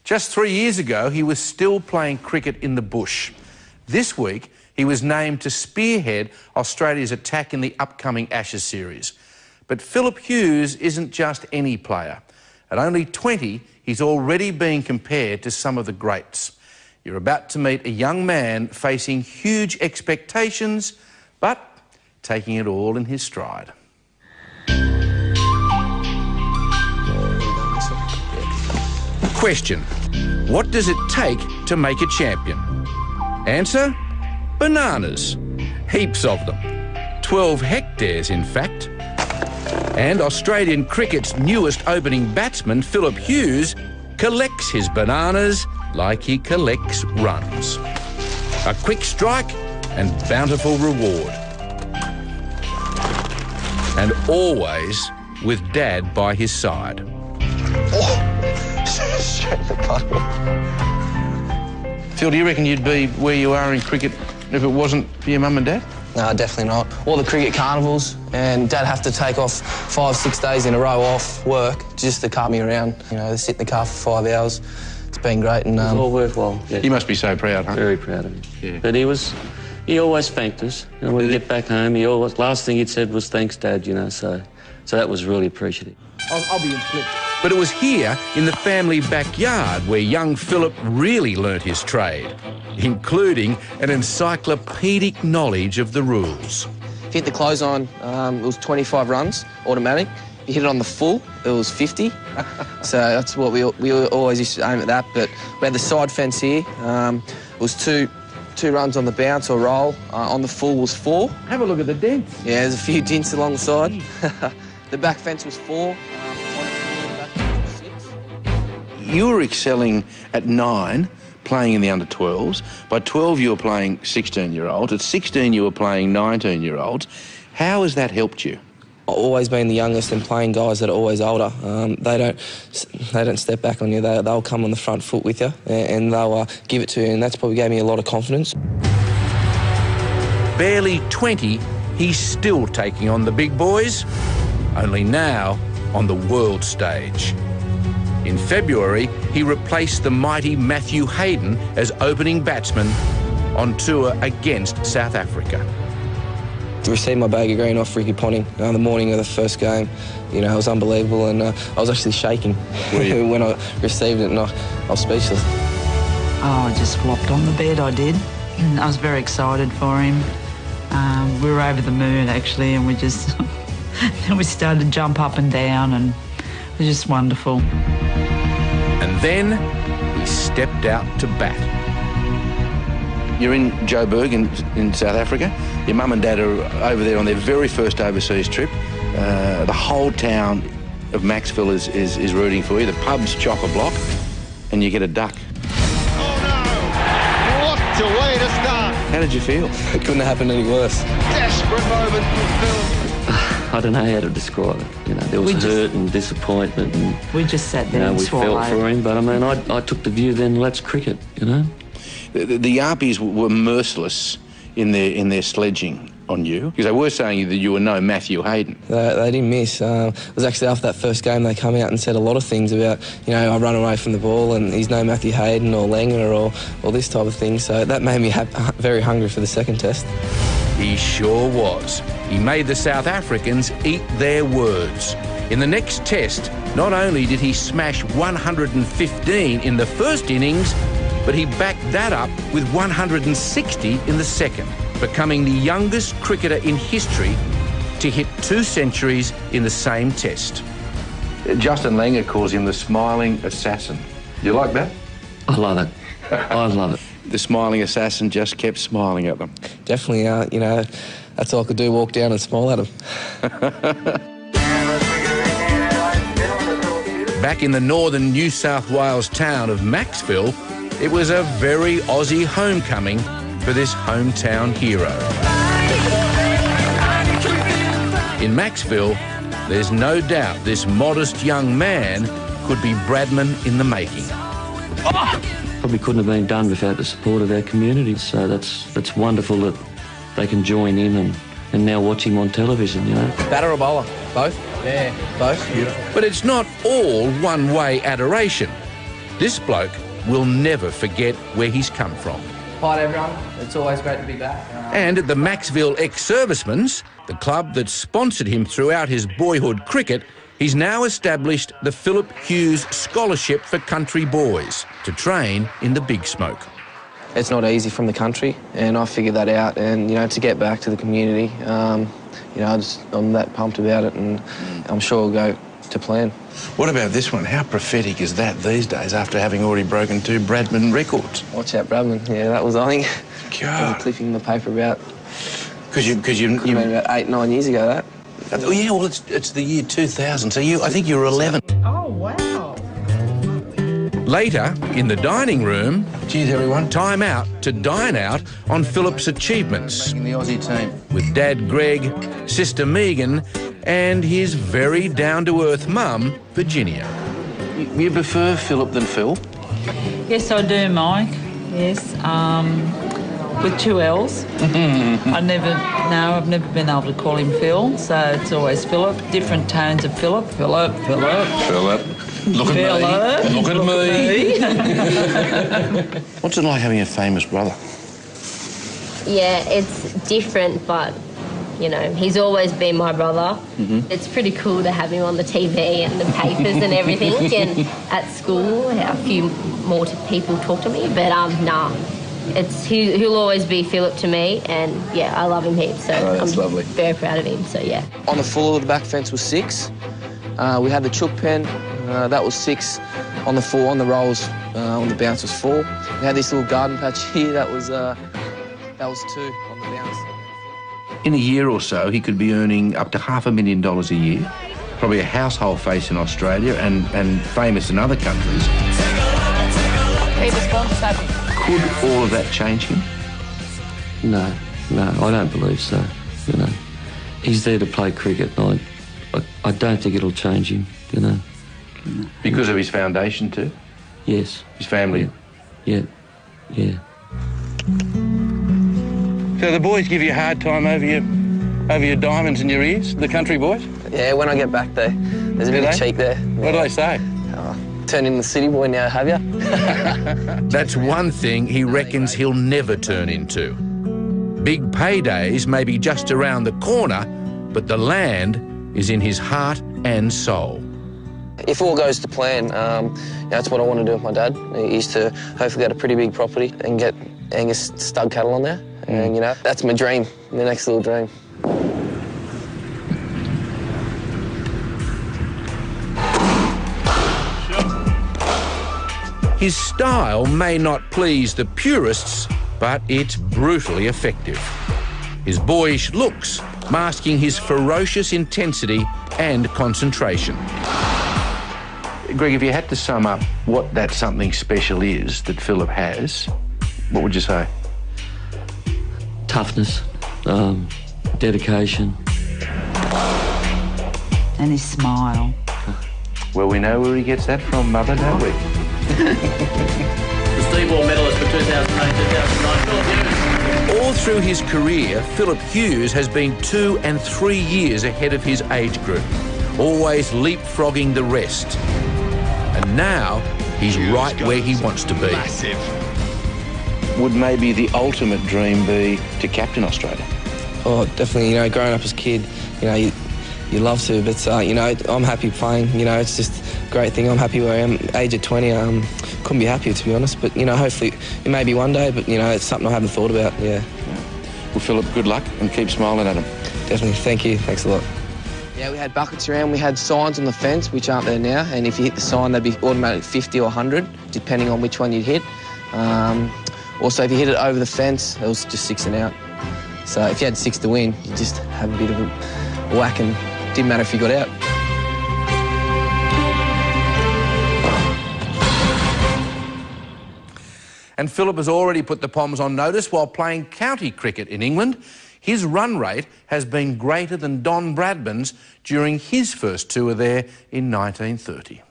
Just 3 years ago, he was still playing cricket in the bush. This week, he was named to spearhead Australia's attack in the upcoming Ashes series. But Phillip Hughes isn't just any player. At only 20, he's already being compared to some of the greats. You're about to meet a young man facing huge expectations, but taking it all in his stride. Question: what does it take to make a champion? Answer: bananas. Heaps of them. 12 hectares, in fact. And Australian cricket's newest opening batsman, Phillip Hughes, collects his bananas like he collects runs. A quick strike and bountiful reward. And always with Dad by his side. Straight in the puddle. Phil, do you reckon you'd be where you are in cricket if it wasn't for your mum and dad? No, definitely not. All the cricket carnivals, and Dad have to take off 5-6 days in a row off work just to cart me around. You know, sit in the car for 5 hours. It's been great. And it's all worthwhile. Yeah. You must be so proud, huh? Very proud of him. Yeah. But he always thanked us. You know, when we get back home, last thing he'd said was thanks, Dad. You know, so that was really appreciative. I'll be in flip. But it was here in the family backyard where young Phillip really learnt his trade, including an encyclopedic knowledge of the rules. If you hit the close on, it was 25 runs, automatic. If you hit it on the full, it was 50. So that's what we always used to aim at that. But we had the side fence here. It was two runs on the bounce or roll. On the full was 4. Have a look at the dents. Yeah, there's a few dents along the side. The back fence was 4. You were excelling at 9, playing in the under-12s. By 12, you were playing 16-year-olds. At 16, you were playing 19-year-olds. How has that helped you? I've always been the youngest and playing guys that are always older. They don't step back on you. They'll come on the front foot with you and they'll give it to you, and that's probably gave me a lot of confidence. Barely 20, he's still taking on the big boys, only now on the world stage. In February, he replaced the mighty Matthew Hayden as opening batsman on tour against South Africa. To receive my bag of green off Ricky Ponting the morning of the first game, you know, it was unbelievable, and I was actually shaking when I received it, and I was speechless. Oh, I just flopped on the bed, I did. I was very excited for him. We were over the moon, actually, and we just we started to jump up and down, and it was just wonderful. And then he stepped out to bat. You're in Joburg in South Africa. Your mum and dad are over there on their very first overseas trip. The whole town of Maxville is rooting for you. The pub's chock-a-block, and you get a duck. Oh no! What a way to start! How did you feel? It couldn't have happened any worse. Desperate moment for Phil. I don't know how to describe it. You know, there was hurt and disappointment, and we just sat there and we swallowed. felt for him. But I mean, I took the view then, let's cricket. You know, the Yarpies were merciless in their sledging on you, because they were saying that you were no Matthew Hayden. They didn't miss. It was actually after that first game they come out and said a lot of things about, you know, I run away from the ball and he's no Matthew Hayden or Langer or this type of thing. So that made me very hungry for the second test. He sure was. He made the South Africans eat their words. In the next test, not only did he smash 115 in the first innings, but he backed that up with 160 in the second, becoming the youngest cricketer in history to hit 2 centuries in the same test. Justin Langer calls him the smiling assassin. Do you like that? I love it. I love it. The smiling assassin just kept smiling at them. Definitely, you know, that's all I could do, walk down and smile at them. Back in the northern New South Wales town of Maxville, it was a very Aussie homecoming for this hometown hero. In Maxville, there's no doubt this modest young man could be Bradman in the making. Probably couldn't have been done without the support of our community. So that's wonderful that they can join in and now watch him on television, you know. Batter or bowler? Both? Yeah, both. But it's not all one-way adoration. This bloke will never forget where he's come from. Hi everyone, it's always great to be back. And at the Maxville Ex-Servicemen's, the club that sponsored him throughout his boyhood cricket, he's now established the Phillip Hughes Scholarship for Country Boys to train in the big smoke. It's not easy from the country, and I figured that out, and, you know, to get back to the community, you know, I'm that pumped about it, and I'm sure it'll go to plan. What about this one? How prophetic is that these days after having already broken 2 Bradman records? Watch out, Bradman. Yeah, that was, I think, I was clipping in the paper about... Because you about 8, 9 years ago, that. Oh, yeah, well, it's the year 2000, so I think you were 11. Oh, wow. Later, in the dining room... Cheers, everyone. Time out to dine out on Phillip's achievements. Making the Aussie team. With Dad Greg, Sister Megan and his very down-to-earth mum, Virginia. You prefer Phillip than Phil? Yes, I do, Mike. Yes, with 2 L's. I've never been able to call him Phil, so it's always Phillip. Different tones of Phillip. Phillip. Look at Phillip. me. Look at me. What's it like having a famous brother? Yeah, it's different, but, you know, he's always been my brother. It's pretty cool to have him on the TV and the papers and everything, and at school a few more people talk to me, but nah. He'll always be Phillip to me, and yeah, I love him heaps, so I'm lovely. Very proud of him, so yeah. On the full of the back fence was 6. We had the chook pen, that was 6. On the 4, on the rolls, on the bounce was 4. We had this little garden patch here, that was 2 on the bounce. In a year or so, he could be earning up to $500,000 a year, probably a household face in Australia and famous in other countries. Could all of that change him? No, I don't believe so, you know. He's there to play cricket, and I don't think it'll change him, you know. Because of his foundation too? Yes. His family? Yeah. So the boys give you a hard time over your diamonds in your ears, the country boys? Yeah, when I get back there, there's a bit of cheek there. What do they say? Turn into the city boy now, have ya? That's one thing he reckons he'll never turn into. Big paydays may be just around the corner, but the land is in his heart and soul. If all goes to plan, that's what I want to do with my dad. Is to hopefully get a pretty big property and get Angus stud cattle on there. And, you know, that's my dream, the next little dream. His style may not please the purists, but it's brutally effective. His boyish looks masking his ferocious intensity and concentration. Greg, if you had to sum up what that something special is that Phillip has, what would you say? Toughness, dedication. And his smile. Well, we know where he gets that from, Mother, don't we? The Steve Ball medalist for 2008-2009, Phillip Hughes. All through his career, Phillip Hughes has been 2 and 3 years ahead of his age group, always leapfrogging the rest. And now he's right where he wants to be. Massive. Would maybe the ultimate dream be to captain Australia? Oh, definitely, you know, growing up as a kid, you know, you love to, but, you know, I'm happy playing, you know, it's just a great thing. I'm happy where I am. Age of 20, couldn't be happier, to be honest, but, you know, hopefully it may be one day, but, you know, it's something I haven't thought about, yeah. Well, Phillip, good luck and keep smiling at him. Definitely, thank you, thanks a lot. Yeah, we had buckets around, we had signs on the fence, which aren't there now, and if you hit the sign, they'd be automatic 50 or 100, depending on which one you'd hit. Also, if you hit it over the fence, it was just 6 and out. So if you had 6 to win, you just have a bit of a whack and it didn't matter if you got out. And Phillip has already put the Poms on notice while playing county cricket in England. His run rate has been greater than Don Bradman's during his first tour there in 1930.